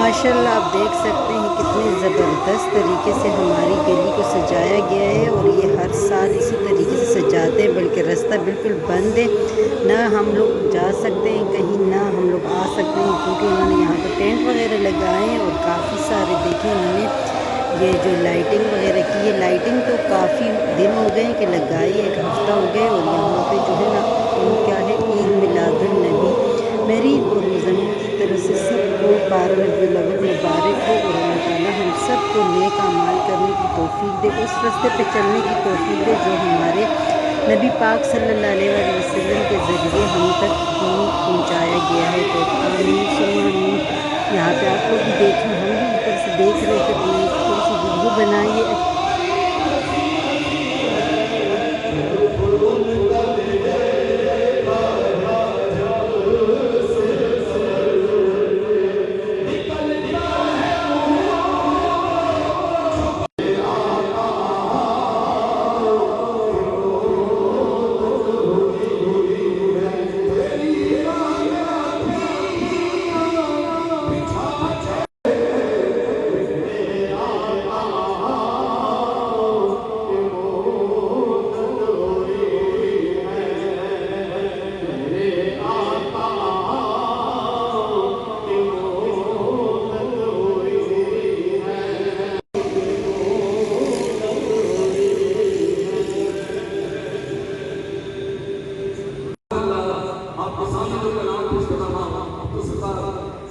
ماشاءاللہ آپ دیکھ سکتے ہیں کتنے زبردست طریقے سے ہماری گلی کو سجایا گیا ہے، اور یہ ہر سال اسی طریقے سے سجاتے ہیں، بلکہ راستہ بالکل بند ہے، نہ ہم لوگ جا سکتے ہیں کہیں، نہ ہم لوگ آ سکتے ہیں، کیونکہ انہوں نے یہاں پہ ٹینٹ وغیرہ لگائے ہیں، اور کافی سارے دیکھیں انہوں نے یہ جو لائٹنگ وغیرہ کی ہے، لائٹنگ تو کافی دن ہو گئے کہ لگائی، ایک ہفتہ ہو گئے، اور یہاں پہ جو ہے نا کیا ہے عید میلاد النبی، میری اور مزمل کی طرف سے سب کو 12 ربیع الاول مبارک ہو، اور اللہ تعالیٰ ہم سب کو نیک اعمال کرنے کی توفیق دے، اس راستے پہ چلنے کی توفیق دے جو ہمارے نبی پاک صلی اللہ علیہ وآلہ وسلم کے ذریعے ہم تک دین پہنچایا گیا ہے۔ تو آمین ثم آمین۔ یہاں پہ آپ لوگ بھی دیکھیں، ہم بھی اوپر سے دیکھ رہے تھے، تو میں نے تھوڑی سی ویڈیو بنائی ہے۔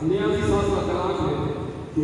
نیازی صاحب کا کلام ہے کہ